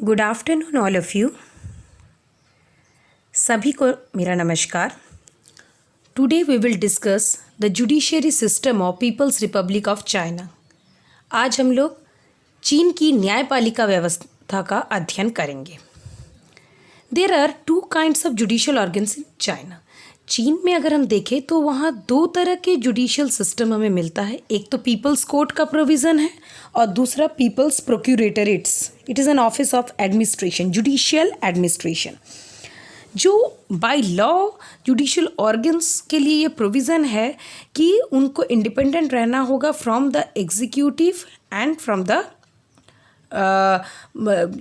Good afternoon all of you. सभी को मेरा नमस्कार। Today we will discuss the judiciary system of People's Republic of China. आज हम लोग चीन की न्यायपालिका व्यवस्था का अध्ययन करेंगे। There are two kinds of judicial organs in China. चीन में अगर हम देखें तो वहाँ दो तरह के जुडिशियल सिस्टम हमें मिलता है। एक तो पीपल्स कोर्ट का प्रोविज़न है और दूसरा people's procuratorates. It is an office of administration, judicial administration. जो बाय लॉ जुडिशियल ऑर्गन्स के लिए ये प्रोविज़न है कि उनको इंडिपेंडेंट रहना होगा from the executive and from the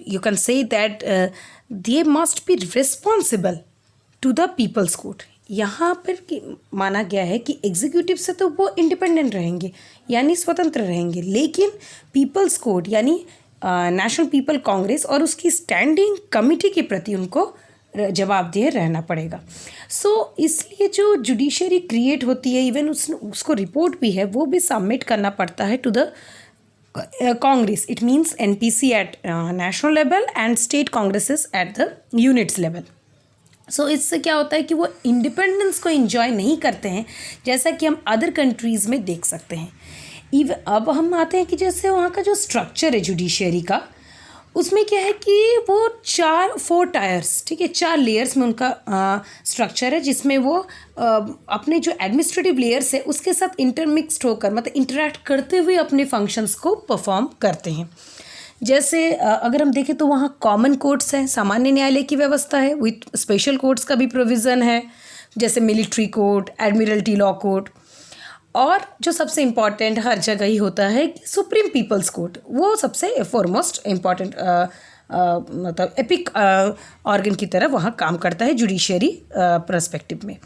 you can say that they must be responsible to the people's court। यहाँ पर माना गया है कि एग्जीक्यूटिव से तो वो इंडिपेंडेंट रहेंगे यानी स्वतंत्र रहेंगे, लेकिन पीपल्स कोर्ट यानी नेशनल पीपल कांग्रेस और उसकी स्टैंडिंग कमिटी के प्रति उनको जवाबदेह रहना पड़ेगा। इसलिए जो जुडिशरी क्रिएट होती है, इवन उसको रिपोर्ट भी है वो भी सबमिट करना पड़ता है to the Congress. It means NPC at national level and state congresses at the units level. इससे क्या होता है कि वो इंडिपेंडेंस को इंजॉय नहीं करते हैं जैसा कि हम अदर कंट्रीज़ में देख सकते हैं। अब हम आते हैं कि जैसे वहाँ का जो स्ट्रक्चर है जुडिशरी का, उसमें क्या है कि वो 4 टायर्स, ठीक है, 4 लेयर्स में उनका स्ट्रक्चर है, जिसमें वो अपने जो एडमिनिस्ट्रेटिव लेयर्स है उसके साथ इंटरमिक्सड होकर मतलब इंटरेक्ट करते हुए अपने फंक्शंस को परफॉर्म करते हैं। जैसे अगर हम देखें तो वहाँ कॉमन कोर्ट्स हैं, सामान्य न्यायालय की व्यवस्था है, विथ स्पेशल कोर्ट्स का भी प्रोविज़न है, जैसे military court, Admiralty law court, और जो सबसे इम्पॉर्टेंट हर जगह ही होता है सुप्रीम पीपल्स कोर्ट। वो सबसे फॉरमोस्ट इम्पॉर्टेंट मतलब एपिक ऑर्गन की तरह वहाँ काम करता है जुडिशरी पर्सपेक्टिव में।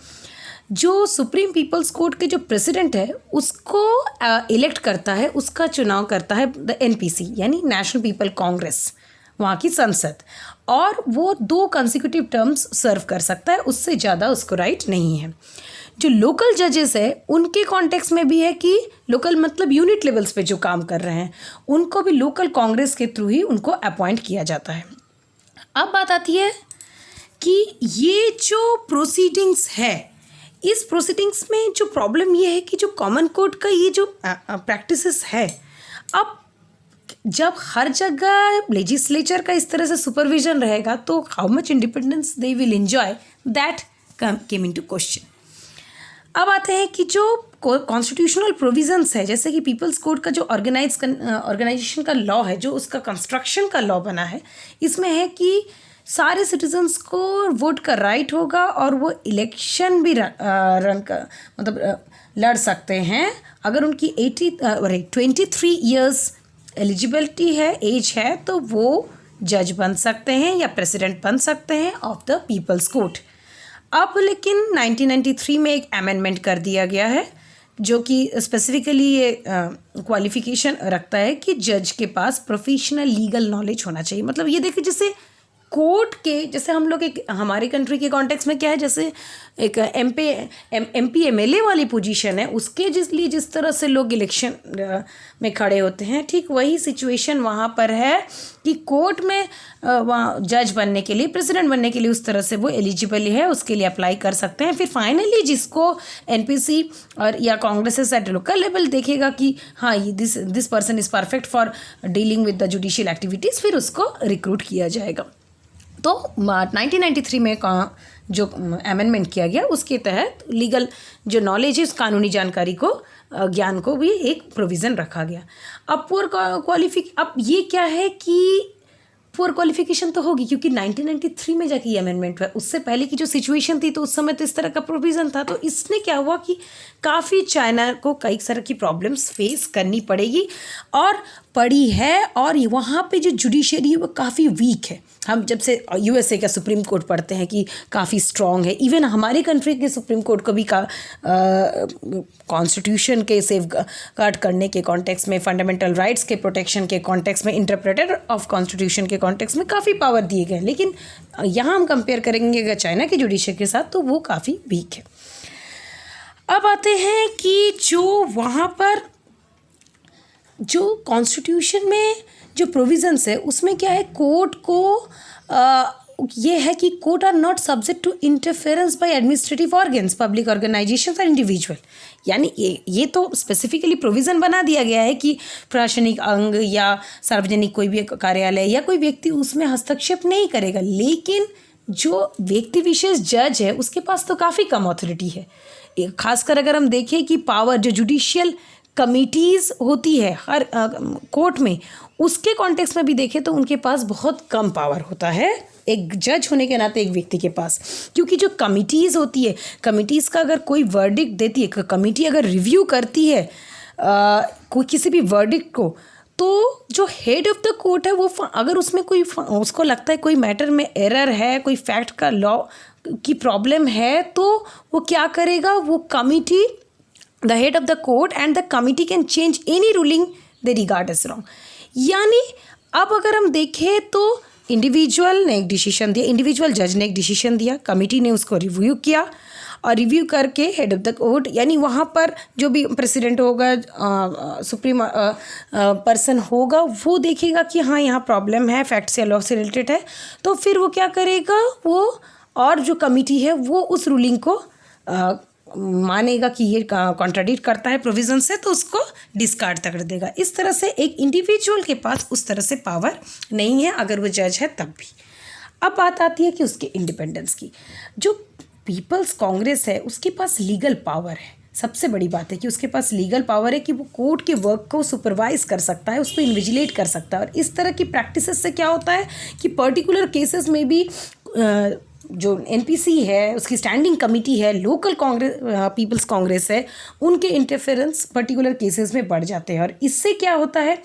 जो सुप्रीम पीपल्स कोर्ट के जो प्रेसिडेंट है उसको इलेक्ट करता है, उसका चुनाव करता है द एनपीसी यानी नेशनल पीपल कांग्रेस, वहाँ की संसद, और वो 2 कंसेक्यूटिव टर्म्स सर्व कर सकता है, उससे ज़्यादा उसको राइट नहीं है। जो लोकल जजेस है उनके कॉन्टेक्स्ट में भी है कि लोकल मतलब यूनिट लेवल्स पे जो काम कर रहे हैं उनको भी लोकल कांग्रेस के थ्रू ही उनको अपॉइंट किया जाता है। अब बात आती है कि ये जो प्रोसीडिंग्स है, इस प्रोसीडिंग्स में जो प्रॉब्लम ये है कि जो कॉमन कोर्ट का ये जो प्रैक्टिसेस है, अब जब हर जगह लेजिस्लेचर का इस तरह से सुपरविजन रहेगा तो how much independence they will enjoy, that came into question. अब आते हैं कि जो कॉन्स्टिट्यूशनल प्रोविजंस है, जैसे कि पीपल्स कोर्ट का जो ऑर्गेनाइजेशन का लॉ है, जो उसका कंस्ट्रक्शन का लॉ बना है, इसमें है कि सारे सिटीजन्स को वोट का राइट होगा और वो इलेक्शन भी लड़ सकते हैं अगर उनकी 23 ईयर्स एलिजिबिलिटी है, एज है, तो वो जज बन सकते हैं या प्रेसिडेंट बन सकते हैं ऑफ द पीपल्स कोर्ट। अब लेकिन 1993 में एक अमेंडमेंट कर दिया गया है जो कि स्पेसिफिकली ये क्वालिफिकेशन रखता है कि जज के पास प्रोफेशनल लीगल नॉलेज होना चाहिए। मतलब ये देखिए, जैसे कोर्ट के जैसे हम लोग एक हमारे कंट्री के कॉन्टेक्स्ट में क्या है, जैसे एक एमपी एमएलए वाली पोजीशन है, उसके जिस तरह से लोग इलेक्शन में खड़े होते हैं, ठीक वही सिचुएशन वहाँ पर है कि कोर्ट में वहाँ जज बनने के लिए, प्रेसिडेंट बनने के लिए उस तरह से वो एलिजिबल है, उसके लिए अप्लाई कर सकते हैं। फिर फाइनली जिसको एनपीसी और या कांग्रेस एट लोकल लेवल देखेगा कि हाँ this person is perfect for dealing with the judicial activities, फिर उसको रिक्रूट किया जाएगा। तो 1993 में जो अमेंडमेंट किया गया उसके तहत लीगल जो नॉलेज है, उस कानूनी जानकारी को, ज्ञान को भी एक प्रोविज़न रखा गया। अब ये क्या है कि पुअर क्वालिफिकेशन तो होगी क्योंकि 1993 में जाके ये अमेंडमेंट हुआ। उससे पहले की जो सिचुएशन थी तो उस समय तो इस तरह का प्रोविज़न था, तो इसने क्या हुआ कि काफ़ी चाइना को कई तरह की प्रॉब्लम्स फेस करनी पड़ेगी और पड़ी है, और वहाँ पे जो जुडिशरी है वो काफ़ी वीक है। हम जब से यूएसए का सुप्रीम कोर्ट पढ़ते हैं कि काफ़ी स्ट्रॉन्ग है, इवन हमारे कंट्री के सुप्रीम कोर्ट को भी कॉन्स्टिट्यूशन के सेफ गार्ड करने के कॉन्टेक्स्ट में, फंडामेंटल राइट्स के प्रोटेक्शन के कॉन्टेक्स्ट में, इंटरप्रेटर ऑफ कॉन्स्टिट्यूशन के कॉन्टेक्स्ट में काफ़ी पावर दिए गए हैं। लेकिन यहाँ हम कंपेयर करेंगे अगर चाइना के जुडिशरी के साथ तो वो काफ़ी वीक है। अब आते हैं कि जो वहाँ पर जो कॉन्स्टिट्यूशन में जो प्रोविजंस है उसमें क्या है, कोर्ट को ये है कि court are not subject to interference by administrative organs, public organisations और इंडिविजुअल। यानी ये तो स्पेसिफिकली प्रोविज़न बना दिया गया है कि प्रशासनिक अंग या सार्वजनिक कोई भी कार्यालय या कोई व्यक्ति उसमें हस्तक्षेप नहीं करेगा, लेकिन जो व्यक्ति विशेष जज है उसके पास तो काफ़ी कम अथॉरिटी है। खासकर अगर हम देखें कि पावर जो जुडिशियल कमिटीज़ होती है हर कोर्ट में, उसके कॉन्टेक्स्ट में भी देखें तो उनके पास बहुत कम पावर होता है एक जज होने के नाते एक व्यक्ति के पास। क्योंकि जो कमिटीज़ होती है, कमिटीज़ का अगर कोई वर्डिक्ट देती है, कमिटी अगर रिव्यू करती है कोई किसी भी वर्डिक्ट को, तो जो हेड ऑफ द कोर्ट है वो अगर उसमें कोई उसको लगता है कोई मैटर में एरर है, कोई फैक्ट का लॉ की प्रॉब्लम है, तो वो क्या करेगा, वो committee, the head of the court and the committee can change any ruling they regard as wrong. यानी अब अगर हम देखें तो इंडिविजुअल ने एक डिसीजन दिया, इंडिविजुअल जज ने एक डिसीजन दिया, कमिटी ने उसको रिव्यू किया और रिव्यू करके हेड ऑफ द कोर्ट यानी वहाँ पर जो भी प्रेसिडेंट होगा, सुप्रीम पर्सन होगा, वो देखेगा कि हाँ यहाँ प्रॉब्लम है, फैक्ट्स या लॉ से रिलेटेड है, तो फिर वो क्या करेगा, वो और जो कमिटी है वो उस रूलिंग को मानेगा कि ये कॉन्ट्राडिक्ट करता है प्रोविज़न से, तो उसको डिस्कार्ड कर देगा। इस तरह से एक इंडिविजुअल के पास उस तरह से पावर नहीं है अगर वो जज है तब भी। अब बात आती है कि उसके इंडिपेंडेंस की। जो पीपल्स कांग्रेस है उसके पास लीगल पावर है, सबसे बड़ी बात है कि उसके पास लीगल पावर है कि वो कोर्ट के वर्क को सुपरवाइज कर सकता है, उसको इन्विजिलेट कर सकता है। और इस तरह की प्रैक्टिसेस से क्या होता है कि पर्टिकुलर केसेस में भी जो एनपीसी है, उसकी स्टैंडिंग कमेटी है, लोकल कांग्रेस पीपल्स कांग्रेस है, उनके इंटरफेरेंस पर्टिकुलर केसेस में बढ़ जाते हैं। और इससे क्या होता है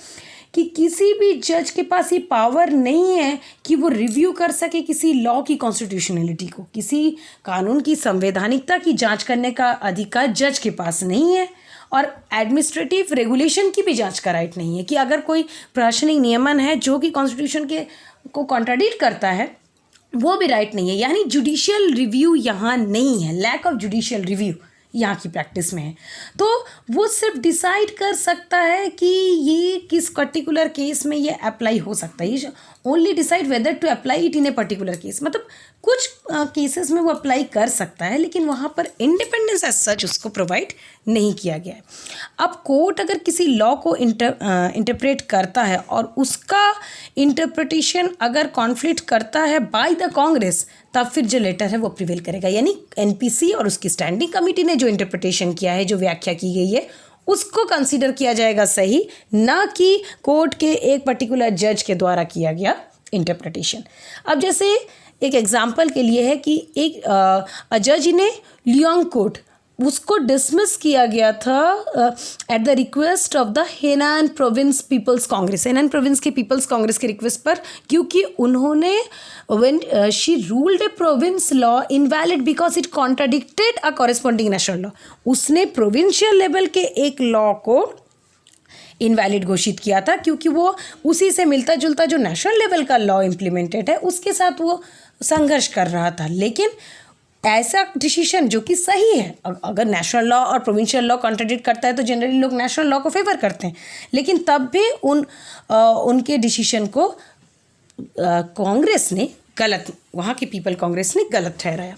कि किसी भी जज के पास ये पावर नहीं है कि वो रिव्यू कर सके किसी लॉ की कॉन्स्टिट्यूशनलिटी को, किसी कानून की संवैधानिकता की जांच करने का अधिकार जज के पास नहीं है। और एडमिनिस्ट्रेटिव रेगुलेशन की भी जांच का राइट नहीं है कि अगर कोई प्रशासनिक नियमन है जो कि कॉन्स्टिट्यूशन के को कॉन्ट्राडिक्ट करता है, वो भी राइट नहीं है। यानी जुडिशियल रिव्यू यहाँ नहीं है, लैक ऑफ जुडिशियल रिव्यू यहाँ की प्रैक्टिस में है। तो वो सिर्फ डिसाइड कर सकता है कि ये किस पर्टिकुलर केस में ये अप्लाई हो सकता है, ये only decide whether to apply it in a particular case. मतलब कुछ केसेस में वो अप्लाई कर सकता है, लेकिन वहाँ पर इंडिपेंडेंस एज सच उसको प्रोवाइड नहीं किया गया है। अब कोर्ट अगर किसी लॉ को इंटरप्रेट करता है और उसका इंटरप्रिटेशन अगर कॉन्फ्लिक्ट करता है बाय द कांग्रेस, तब फिर जो लेटर है वो प्रिवेल करेगा। यानी एनपीसी और उसकी स्टैंडिंग कमेटी ने जो इंटरप्रिटेशन किया है, जो व्याख्या की गई है, उसको कंसीडर किया जाएगा सही, ना कि कोर्ट के एक पर्टिकुलर जज के द्वारा किया गया इंटरप्रिटेशन। अब जैसे एक एग्जाम्पल के लिए है कि एक जज ने लियोंग कोर्ट, उसको डिसमिस किया गया था at the request of the Henan province People's Congress, Henan province के पीपल्स कांग्रेस के रिक्वेस्ट पर, क्योंकि उन्होंने when she ruled a province law invalid because it contradicted a corresponding national law. उसने प्रोविंशियल लेवल के एक लॉ को invalid घोषित किया था क्योंकि वो उसी से मिलता जुलता जो नेशनल लेवल का लॉ इम्प्लीमेंटेड है उसके साथ वो संघर्ष कर रहा था। लेकिन ऐसा डिसीजन जो कि सही है, अगर नेशनल लॉ और प्रोविंशियल लॉ कॉन्ट्राडिक्ट करता है तो जनरली लोग नेशनल लॉ को फेवर करते हैं, लेकिन तब भी उनके डिसीजन को कांग्रेस ने गलत, वहाँ की पीपल कांग्रेस ने गलत ठहराया।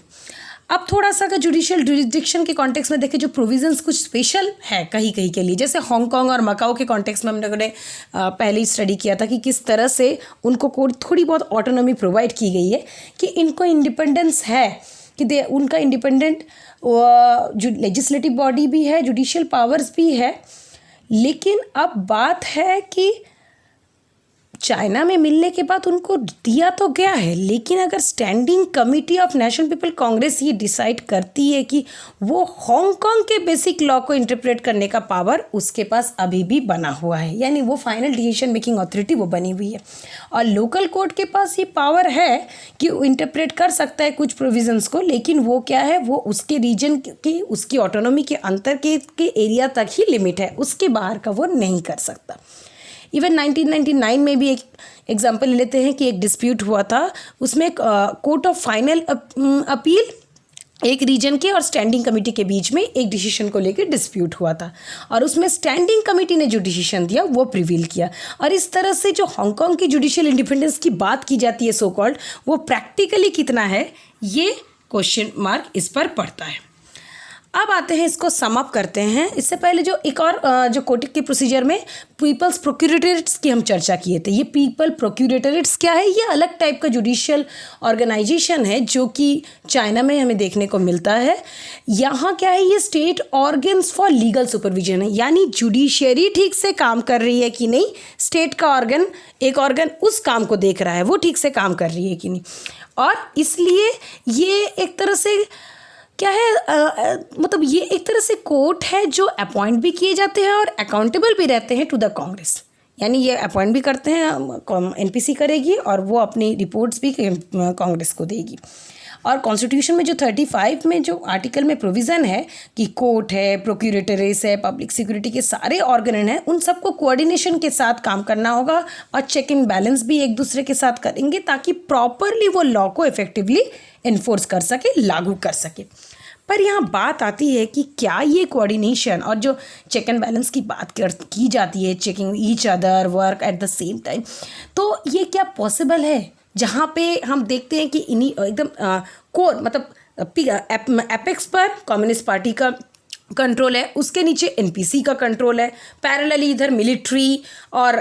अब थोड़ा सा अगर जुडिशियल जुरिडिक्शन के कॉन्टेक्स्ट में देखें, जो प्रोविजंस कुछ स्पेशल है कहीं कहीं के लिए, जैसे हांगकांग और मकाओ के कॉन्टेक्स्ट में हम लोगों ने पहले ही स्टडी किया था कि किस तरह से उनको थोड़ी बहुत ऑटोनॉमी प्रोवाइड की गई है, कि इनको इंडिपेंडेंस है, कि उनका इंडिपेंडेंट जो लेजिस्लेटिव बॉडी भी है, जुडिशियल पावर्स भी है। लेकिन अब बात है कि चाइना में मिलने के बाद उनको दिया तो गया है, लेकिन अगर standing committee of national people Congress ये डिसाइड करती है कि वो हांगकांग के बेसिक लॉ को इंटरप्रेट करने का पावर उसके पास अभी भी बना हुआ है, यानी वो फाइनल डिसीजन मेकिंग अथॉरिटी वो बनी हुई है। और लोकल कोर्ट के पास ये पावर है कि वो इंटरप्रेट कर सकता है कुछ प्रोविजंस को, लेकिन वो क्या है, वो उसके रीजन की, उसकी ऑटोनॉमी के अंतर के एरिया तक ही लिमिट है, उसके बाहर का वो नहीं कर सकता। इवन 1999 में भी एक एग्जाम्पल लेते हैं कि एक डिस्प्यूट हुआ था, उसमें कोर्ट ऑफ फाइनल अपील एक रीजन के और स्टैंडिंग कमेटी के बीच में एक डिसीजन को लेकर डिस्प्यूट हुआ था और उसमें स्टैंडिंग कमेटी ने जो डिसीजन दिया वो प्रिवील किया। और इस तरह से जो हांगकांग की जुडिशियल इंडिपेंडेंस की बात की जाती है सो कॉल्ड, वो प्रैक्टिकली कितना है, ये क्वेश्चन मार्क इस पर पड़ता है। अब आते हैं, इसको सम अप करते हैं। इससे पहले जो एक और जो कोर्ट के प्रोसीजर में पीपल्स प्रोक्यूरेटरेट्स की हम चर्चा किए थे। ये पीपल प्रोक्यूरेटरेट्स क्या है, ये अलग टाइप का जुडिशियल ऑर्गेनाइजेशन है जो कि चाइना में हमें देखने को मिलता है। यहाँ क्या है, ये state organs for legal supervision है, यानी जुडिशरी ठीक से काम कर रही है कि नहीं, स्टेट का ऑर्गन, एक ऑर्गन उस काम को देख रहा है वो ठीक से काम कर रही है कि नहीं। और इसलिए ये एक तरह से क्या है, मतलब ये एक तरह से कोर्ट है जो अपॉइंट भी किए जाते हैं और अकाउंटेबल भी रहते हैं टू द कांग्रेस। यानी ये अपॉइंट भी करते हैं, एनपीसी करेगी और वो अपनी रिपोर्ट्स भी कांग्रेस को देगी। और कॉन्स्टिट्यूशन में जो 35 में जो आर्टिकल में प्रोविज़न है कि कोर्ट है, प्रोक्यूरेटरेस है, पब्लिक सिक्योरिटी के सारे ऑर्गन हैं, उन सबको कोऑर्डिनेशन के साथ काम करना होगा और चेक एंड बैलेंस भी एक दूसरे के साथ करेंगे ताकि प्रॉपरली वो लॉ को इफेक्टिवली इन्फोर्स कर सके, लागू कर सके। पर यहाँ बात आती है कि क्या ये कोऑर्डिनेशन और जो चेक एंड बैलेंस की बात की जाती है, checking each other work at the same time, तो ये क्या पॉसिबल है जहाँ पे हम देखते हैं कि इन्हीं एकदम कोर मतलब एपेक्स पर कम्युनिस्ट पार्टी का कंट्रोल है, उसके नीचे एनपीसी का कंट्रोल है, पैरेलली इधर मिलिट्री और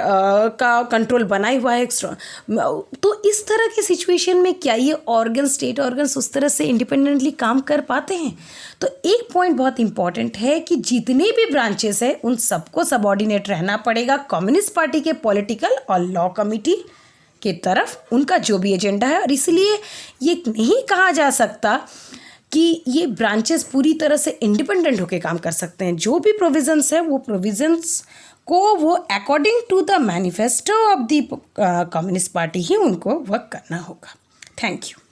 का कंट्रोल बना हुआ है एक्स्ट्रा। तो इस तरह की सिचुएशन में क्या ये ऑर्गन, स्टेट ऑर्गन्स उस तरह से इंडिपेंडेंटली काम कर पाते हैं? तो एक पॉइंट बहुत इंपॉर्टेंट है कि जितने भी ब्रांचेस है उन सबको सबऑर्डिनेट रहना पड़ेगा कम्युनिस्ट पार्टी के पॉलिटिकल और लॉ कमिटी के तरफ, उनका जो भी एजेंडा है। और इसलिए ये नहीं कहा जा सकता कि ये ब्रांचेस पूरी तरह से इंडिपेंडेंट होकर काम कर सकते हैं। जो भी प्रोविजंस है वो प्रोविजंस को वो according to the manifesto of the communist party ही उनको वर्क करना होगा। Thank you.